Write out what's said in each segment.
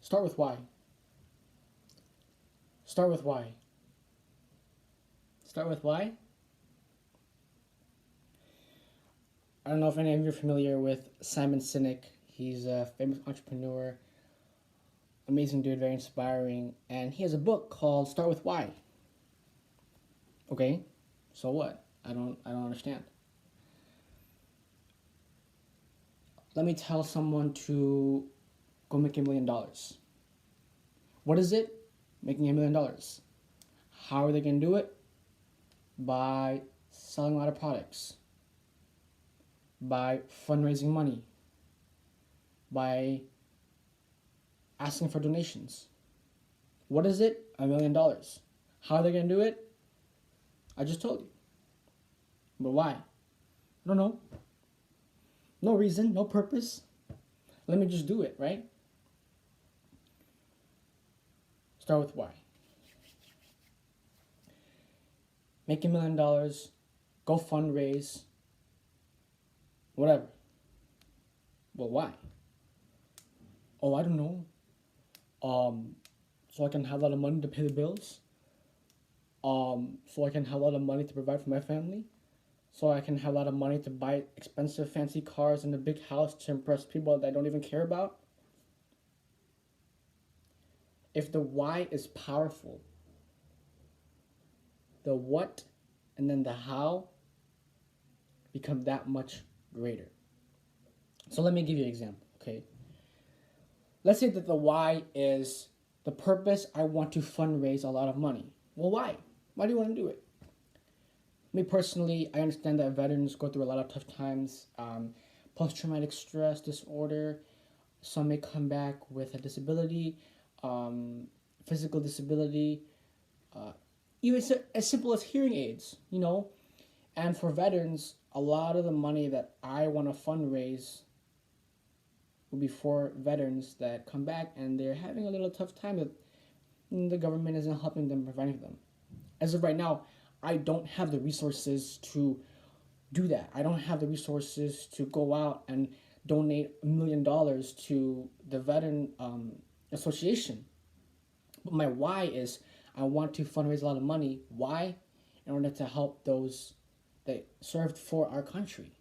Start with why. Start with why. Start with why. I don't know if any of you are familiar with Simon Sinek. He's a famous entrepreneur, amazing dude, very inspiring, and he has a book called Start with Why. Okay, so what? I don't understand. Let me tell someone to go make $1 million. What is it? Making $1 million. How are they gonna do it? By selling a lot of products, by fundraising money, by asking for donations. What is it? $1 million. How are they gonna do it? I just told you. But why? I don't know. No reason, no purpose. Let me just do it, right? Start with why. Make $1 million, go fundraise, whatever. Well, why? Oh, I don't know. So I can have a lot of money to pay the bills. So I can have a lot of money to provide for my family. So I can have a lot of money to buy expensive, fancy cars and a big house to impress people that I don't even care about. If the why is powerful, the what and then the how become that much greater. So let me give you an example, okay? Let's say that the why is the purpose. I want to fundraise a lot of money. Well, why? Why do you want to do it? Me personally, I understand that veterans go through a lot of tough times, post-traumatic stress disorder. Some may come back with a disability, physical disability, even as simple as hearing aids, you know. And for veterans, a lot of the money that I want to fundraise will be for veterans that come back and they're having a little tough time that the government isn't helping them, providing them. As of right now, I don't have the resources to do that. I don't have the resources to go out and donate $1 million to the Veteran Association. But my why is I want to fundraise a lot of money. Why? In order to help those that served for our country.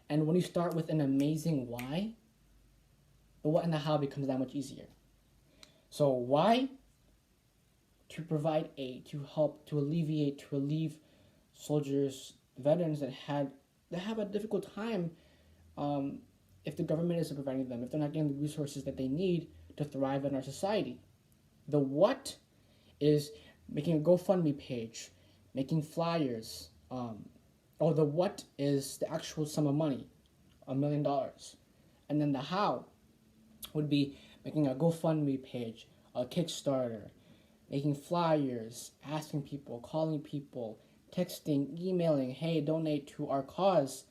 And when you start with an amazing why, the what and the how becomes that much easier. So why? To provide aid, to help, to alleviate, to relieve soldiers, veterans that have a difficult time if the government isn't providing them, if they're not getting the resources that they need to thrive in our society. The what is making a GoFundMe page, making flyers. Or the what is the actual sum of money, $1 million. And then the how would be making a GoFundMe page, a Kickstarter, making flyers, asking people, calling people, texting, emailing, hey, donate to our cause.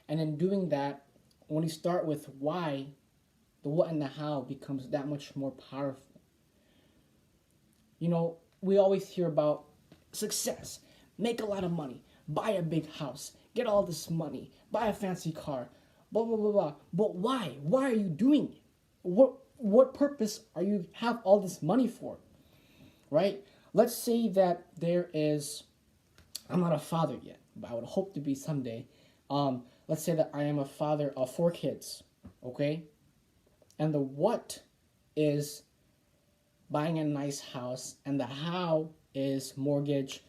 And in doing that, when you start with why, the what and the how becomes that much more powerful. You know, we always hear about success, make a lot of money, buy a big house, get all this money, buy a fancy car, blah, blah, blah, blah. But why? Why are you doing it? What purpose are you have all this money for? Right? Let's say that there is, I'm not a father yet, but I would hope to be someday. Let's say that I am a father of 4 kids, okay? And the what is buying a nice house, and the how is mortgage,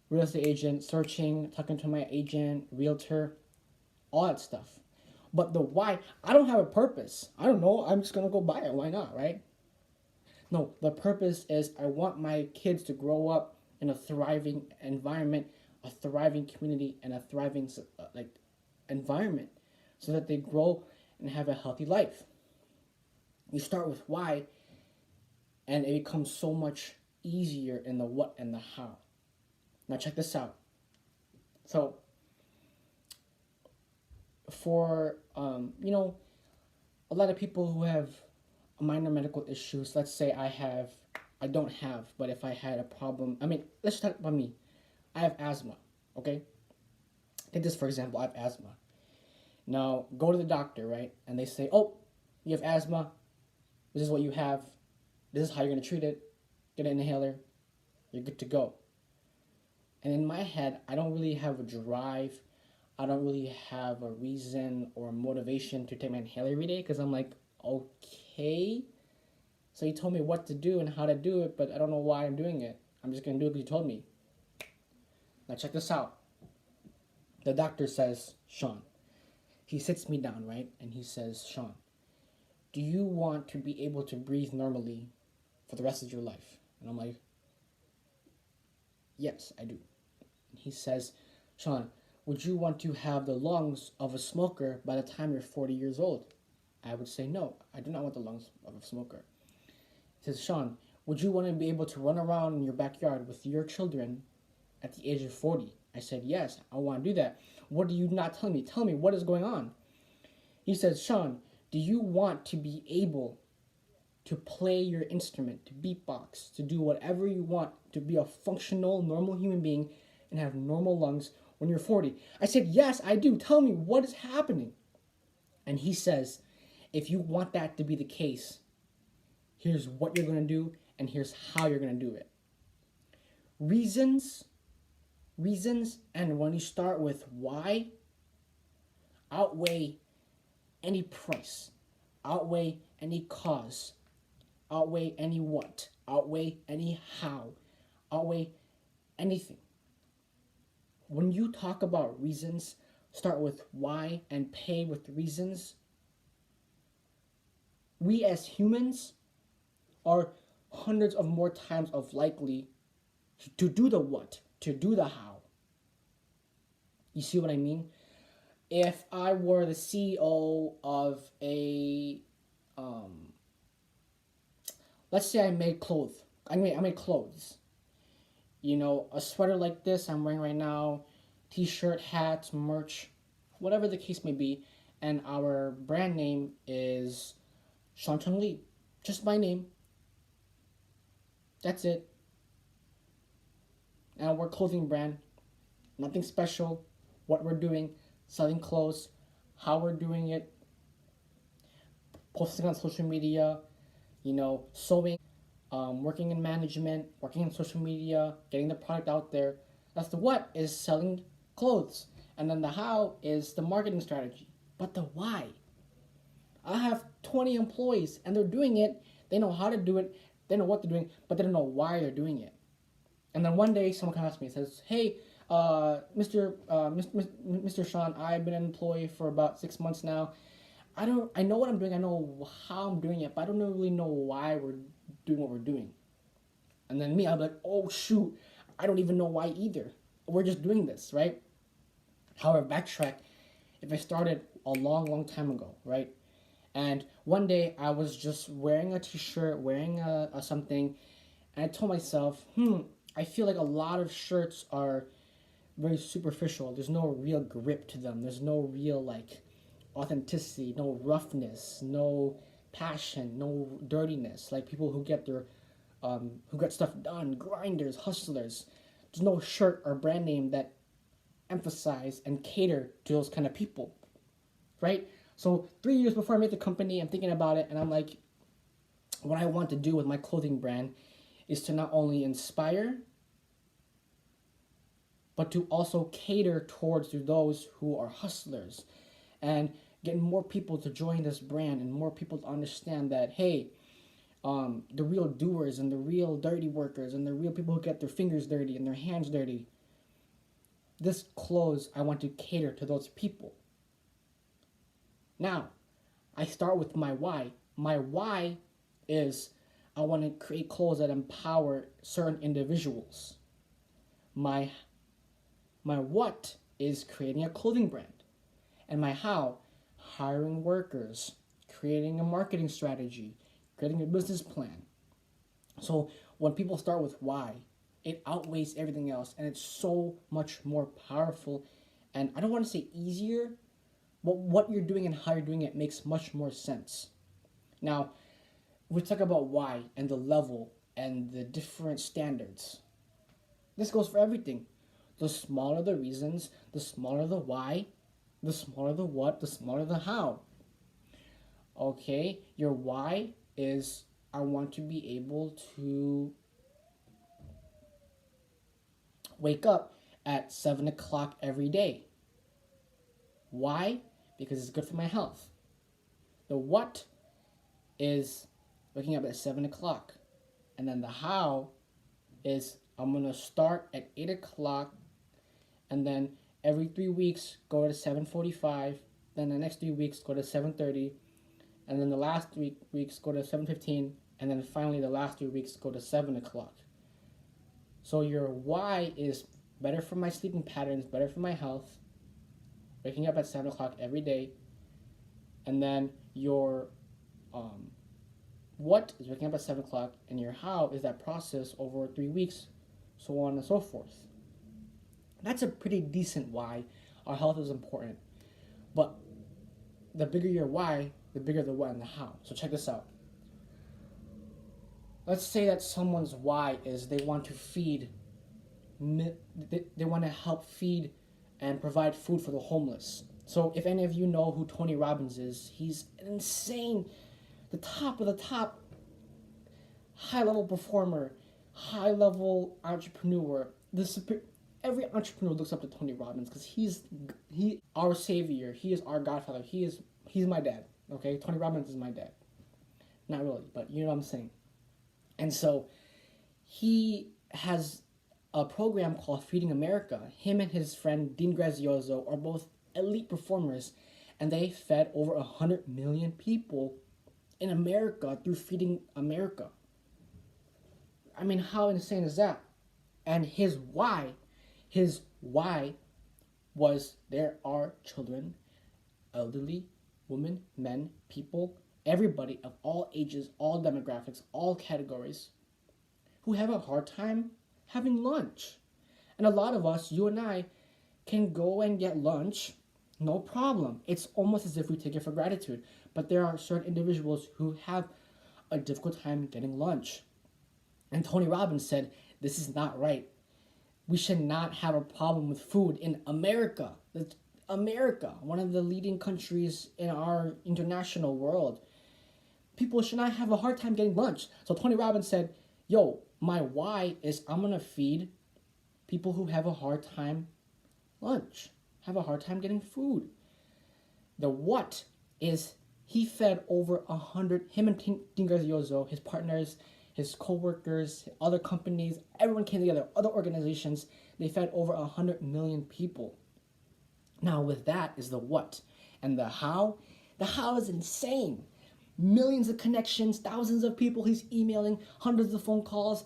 real estate agent, searching, talking to my agent, realtor, all that stuff. But the why, I don't have a purpose. I don't know. I'm just going to go buy it. Why not, right? No, the purpose is I want my kids to grow up in a thriving environment, a thriving community, and a thriving environment so that they grow and have a healthy life. You start with why, and it becomes so much easier in the what and the how. Now check this out. So, for, a lot of people who have minor medical issues, let's say I don't have, but if I had a problem, let's talk about me. I have asthma, okay? Take this for example, I have asthma. Now, go to the doctor, right? And they say, oh, you have asthma, This is what you have. This is how you're going to treat it. Get an inhaler. You're good to go. And in my head, I don't really have a drive. I don't really have a reason or motivation to take my inhaler every day because I'm like, okay. So you told me what to do and how to do it, but I don't know why I'm doing it. I'm just going to do it because you told me. Now check this out. The doctor says, Sean, he sits me down, right? And he says, Sean, do you want to be able to breathe normally for the rest of your life? And I'm like, yes, I do. And he says, Sean, would you want to have the lungs of a smoker by the time you're 40 years old? I would say, no, I do not want the lungs of a smoker. He says, Sean, would you want to be able to run around in your backyard with your children at the age of 40? I said, yes, I want to do that. What do you not tell me? Tell me what is going on. He says, Sean, do you want to be able to play your instrument, to beatbox, to do whatever you want, to be a functional, normal human being and have normal lungs when you're 40? I said, yes, I do. Tell me what is happening. And he says, if you want that to be the case, here's what you're going to do and here's how you're going to do it. Reasons, and when you start with why, outweigh any price, outweigh any cause, outweigh any what, outweigh any how, outweigh anything. When you talk about reasons, start with why and pay with reasons. We as humans are hundreds of more times of likely to do the what, to do the how. You see what I mean? If I were the CEO of let's say I made clothes. I made clothes. You know, a sweater like this I'm wearing right now, t-shirt, hats, merch, whatever the case may be, and our brand name is Sean Chung Lee. Just my name. That's it. And we're a clothing brand. Nothing special. What we're doing, selling clothes, how we're doing it, posting on social media, sewing, working in management, working in social media, getting the product out there. That's the what is selling clothes. And then the how is the marketing strategy. But the why. I have 20 employees and they're doing it. They know how to do it. They know what they're doing, but they don't know why they're doing it. And then one day someone comes to me and says, hey, Mr. Sean, I've been an employee for about 6 months now. I know what I'm doing. I know how I'm doing it, but I don't really know why we're doing what we're doing. And then me, I'm like, oh shoot, I don't even know why either. We're just doing this, right? However, backtrack. If I started a long time ago, right? And one day I was just wearing a t-shirt, wearing a something, and I told myself, I feel like a lot of shirts are very superficial. There's no real grip to them. There's no real authenticity, no roughness, no passion, no dirtiness. Like people who get who get stuff done, grinders, hustlers. There's no shirt or brand name that emphasize and cater to those kind of people, right? So 3 years before I made the company, I'm thinking about it, and I'm like, what I want to do with my clothing brand is to not only inspire, but to also cater towards those who are hustlers and get more people to join this brand and more people to understand that, hey, the real doers and the real dirty workers and the real people who get their fingers dirty and their hands dirty, this clothes, I want to cater to those people. Now, I start with my why. My why is I want to create clothes that empower certain individuals. My what is creating a clothing brand. And my how, hiring workers, creating a marketing strategy, creating a business plan. So when people start with why, it outweighs everything else and it's so much more powerful. And I don't want to say easier, but what you're doing and how you're doing it makes much more sense. Now, we talk about why and the level and the different standards. This goes for everything. The smaller the reasons, the smaller the why, the smaller the what, the smaller the how. Okay, your why is I want to be able to wake up at 7 o'clock every day. Why? Because it's good for my health. The what is waking up at 7 o'clock. And then the how is I'm going to start at 8 o'clock and then every 3 weeks go to 7:45. Then the next 3 weeks go to 7:30. And then the last 3 weeks go to 7:15. And then finally the last 3 weeks go to 7 o'clock. So your why is better for my sleeping patterns, better for my health, waking up at 7 o'clock every day. And then your what is waking up at 7 o'clock, and your how is that process over 3 weeks, so on and so forth. That's a pretty decent why. Our health is important. But the bigger your why, the bigger the what and the how. So check this out. Let's say that someone's why is they want to feed, they want to help feed and provide food for the homeless. So if any of you know who Tony Robbins is, he's an insane, the top of the top, high-level performer, high-level entrepreneur. Every entrepreneur looks up to Tony Robbins because he our savior. He is our godfather. He's my dad. Okay, Tony Robbins is my dad. Not really, but you know what I'm saying. And so he has a program called Feeding America. Him and his friend Dean Grazioso are both elite performers, and they fed over 100 million people in America through Feeding America. I mean, how insane is that? And his why was there are children, elderly, women, men, people, everybody of all ages, all demographics, all categories, who have a hard time having lunch. And a lot of us, you and I, can go and get lunch, no problem. It's almost as if we take it for gratitude. But there are certain individuals who have a difficult time getting lunch. And Tony Robbins said, this is not right. We should not have a problem with food in America. America, one of the leading countries in our international world. People should not have a hard time getting lunch. So Tony Robbins said, yo, my why is I'm going to feed people who have a hard time lunch, have a hard time getting food. The what is he fed over 100, him and Dean Grazioso, his partners, his co-workers, other companies, everyone came together, other organizations, they fed over 100 million people. Now with that is the what. And the how is insane. Millions of connections, thousands of people he's emailing, hundreds of phone calls,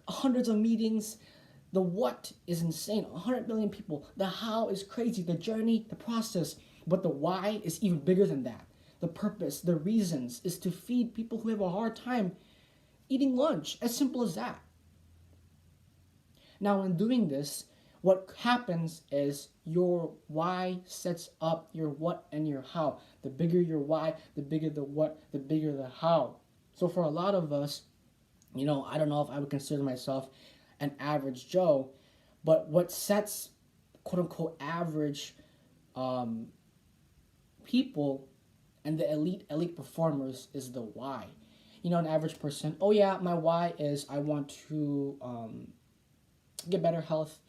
hundreds of meetings. The what is insane, 100 million people. The how is crazy, the journey, the process. But the why is even bigger than that. The purpose, the reasons is to feed people who have a hard time eating lunch, as simple as that. Now in doing this, what happens is your why sets up your what and your how. The bigger your why, the bigger the what, the bigger the how. So for a lot of us, I don't know if I would consider myself an average Joe, but what sets quote unquote average people and the elite performers is the why. An average person, oh yeah, my why is I want to get better health,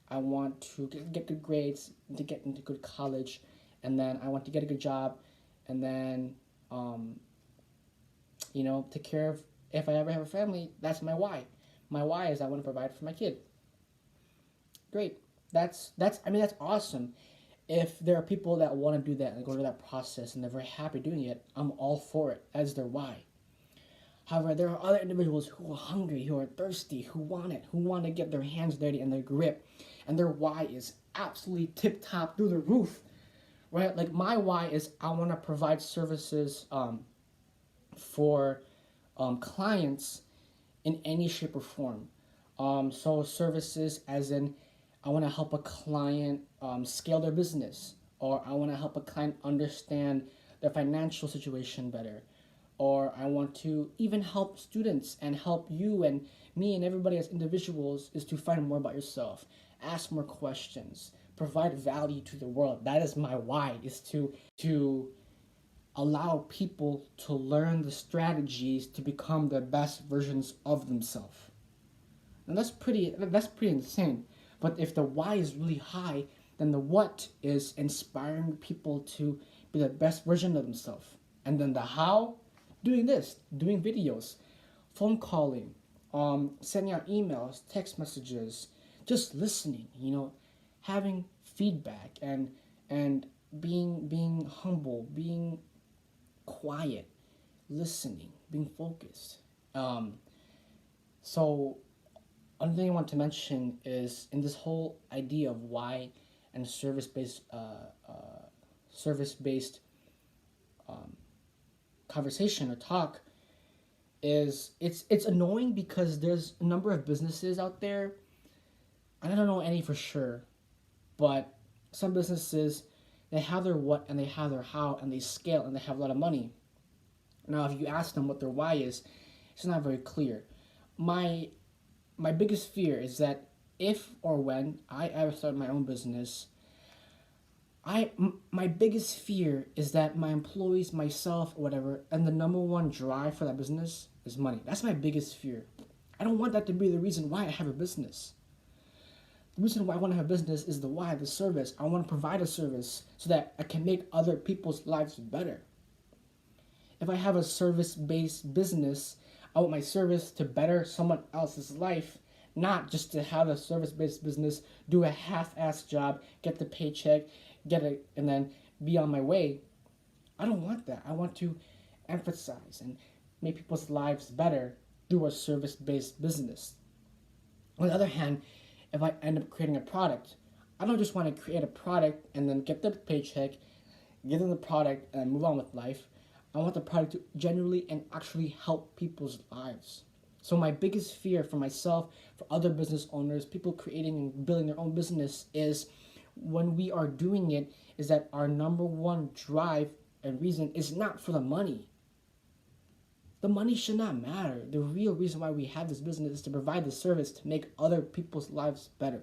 I want to get good grades, to get into good college, and then I want to get a good job, and then take care of, if I ever have a family, that's my why. My why is I want to provide for my kid. Great. That's awesome. If there are people that want to do that and go through that process and they're very happy doing it, I'm all for it. That's their why. However, there are other individuals who are hungry, who are thirsty, who want it, who want to get their hands dirty and their grip, and their why is absolutely tip-top through the roof, right? Like my why is I want to provide services for clients in any shape or form. So services as in I want to help a client scale their business, or I want to help a client understand their financial situation better, or I want to even help students and help you and me and everybody as individuals is to find more about yourself, ask more questions, provide value to the world. That is my why, is to allow people to learn the strategies to become the best versions of themselves. And that's pretty insane. But if the why is really high, then the what is inspiring people to be the best version of themselves. And then the how, doing this, doing videos, phone calling, sending out emails, text messages, just listening, having feedback and being humble, being quiet, listening, being focused. Um, so Another thing I want to mention is in this whole idea of why and service based conversation or talk is it's annoying because there's a number of businesses out there. I don't know any for sure, but some businesses, they have their what and they have their how and they scale and they have a lot of money. Now, if you ask them what their why is, it's not very clear. My my biggest fear is that if or when I ever start my own business, my biggest fear is that my employees, myself, or whatever, and the number one drive for that business is money. That's my biggest fear. I don't want that to be the reason why I have a business. The reason why I want to have a business is the why, the service. I want to provide a service so that I can make other people's lives better. If I have a service-based business, I want my service to better someone else's life, not just to have a service-based business, do a half-ass job, get the paycheck, get it, and then be on my way. I don't want that. I want to emphasize and make people's lives better through a service-based business. On the other hand, if I end up creating a product, I don't just want to create a product and then get the paycheck, get them the product, and move on with life. I want the product to genuinely and actually help people's lives. So my biggest fear for myself, for other business owners, people creating and building their own business is when we are doing it is that our number one drive and reason is not for the money. The money should not matter. The real reason why we have this business is to provide the service to make other people's lives better.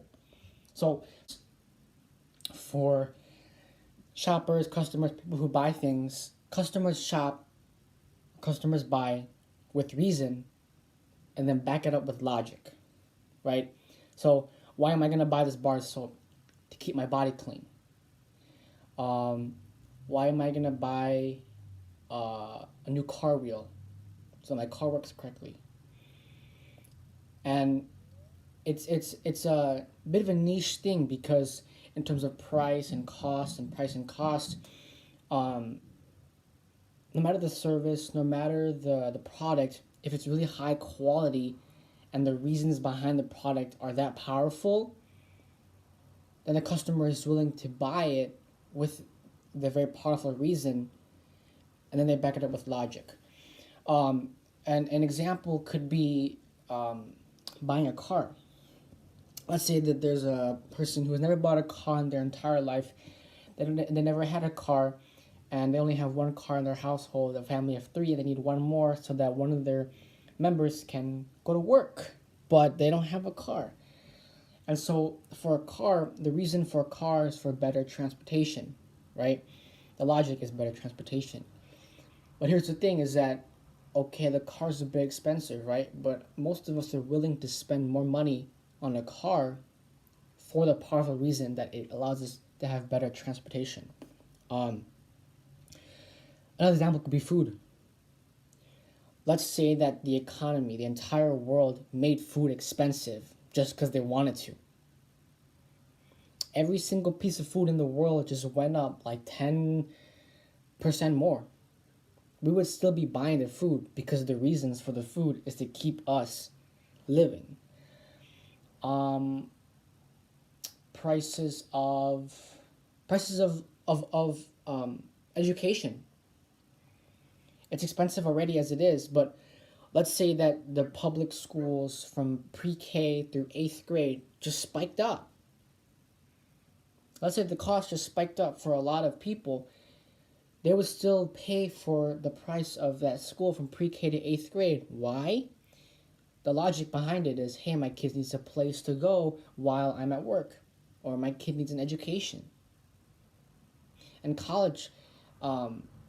So for shoppers, customers, people who buy things, customers shop, customers buy with reason, and then back it up with logic, right? So why am I gonna buy this bar of soap? To keep my body clean. Why am I gonna buy a new car wheel so my car works correctly? And it's a bit of a niche thing because in terms of price and cost, no matter the service, no matter the product, if it's really high quality and the reasons behind the product are that powerful, then the customer is willing to buy it with the very powerful reason, and then they back it up with logic. And an example could be buying a car. Let's say that there's a person who has never bought a car in their entire life. They never had a car, and they only have one car in their household, a family of three, and they need one more so that one of their members can go to work, but they don't have a car. And so for a car, the reason for a car is for better transportation, right? The logic is better transportation. But here's the thing is that, okay, the car's a bit expensive, right? But most of us are willing to spend more money on a car for the powerful reason that it allows us to have better transportation. Another example could be food. Let's say that the economy, the entire world made food expensive just because they wanted to. Every single piece of food in the world just went up like 10% more. We would still be buying the food because the reasons for the food is to keep us living. Prices of education. It's expensive already as it is, but let's say that the public schools from pre-K through 8th grade just spiked up. Let's say the cost just spiked up for a lot of people. They would still pay for the price of that school from pre-K to 8th grade. Why? The logic behind it is, hey, my kid needs a place to go while I'm at work, or my kid needs an education. And college,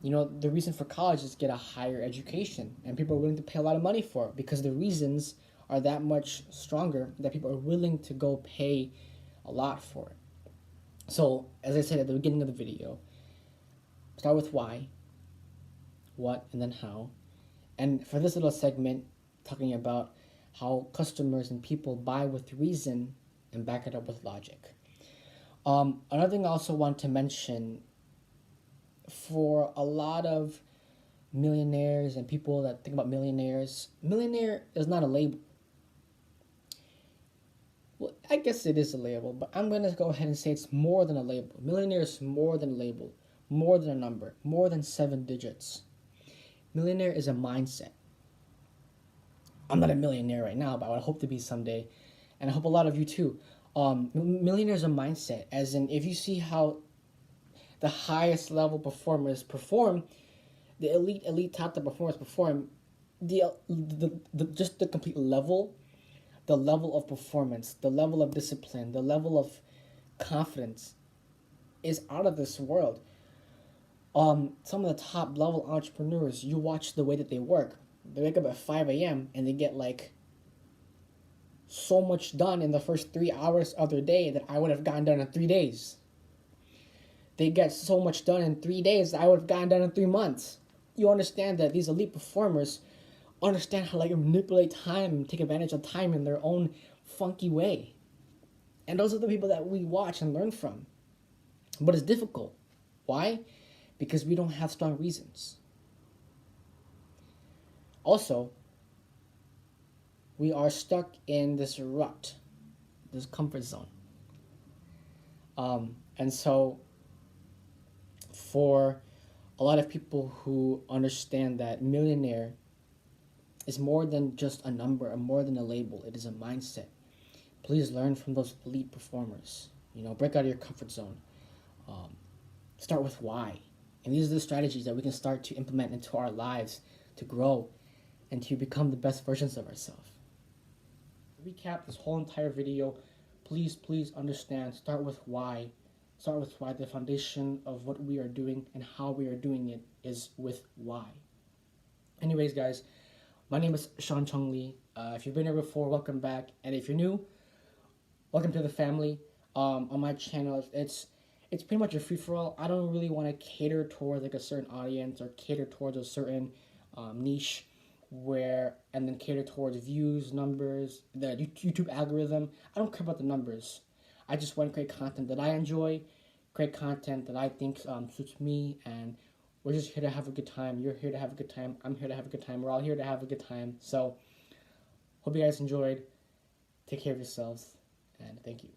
You know, the reason for college is to get a higher education, and people are willing to pay a lot of money for it because the reasons are that much stronger that people are willing to go pay a lot for it. So, as I said at the beginning of the video, start with why, what, and then how. And for this little segment, talking about how customers and people buy with reason and back it up with logic. Another thing I also want to mention, for a lot of millionaires and people that think about millionaires, millionaire is not a label. Well, I guess it is a label, but I'm going to go ahead and say it's more than a label. Millionaire is more than a label, more than a number, more than 7 digits. Millionaire is a mindset. I'm not a millionaire right now, but I would hope to be someday, and I hope a lot of you too. Millionaire is a mindset, as in if you see how the highest level performers perform, the elite top the performers perform, the just the complete level, the level of performance, the level of discipline, the level of confidence is out of this world. Some of the top level entrepreneurs, you watch the way that they work. They wake up at 5 a.m. and they get like so much done in the first 3 hours of their day that I would have gotten done in 3 days. They get so much done in 3 days that I would have gotten done in 3 months. You understand that these elite performers understand how to like manipulate time and take advantage of time in their own funky way. And those are the people that we watch and learn from. But it's difficult. Why? Because we don't have strong reasons. Also, we are stuck in this rut, this comfort zone. And so, for a lot of people who understand that millionaire is more than just a number or more than a label, it is a mindset. Please learn from those elite performers. You know, break out of your comfort zone. Start with why. And these are the strategies that we can start to implement into our lives to grow and to become the best versions of ourselves. To recap this whole entire video, please understand, start with why. Start with why. The foundation of what we are doing and how we are doing it is with why. Anyways, guys, my name is Sean Chung Lee. If you've been here before, welcome back. And if you're new, welcome to the family. On my channel, it's pretty much a free-for-all. I don't really want to cater towards like a certain audience or cater towards a certain niche and then cater towards views, numbers, the YouTube algorithm. I don't care about the numbers. I just want to create content that I enjoy, create content that I think suits me, and we're just here to have a good time. You're here to have a good time. I'm here to have a good time. We're all here to have a good time. So, hope you guys enjoyed. Take care of yourselves, and thank you.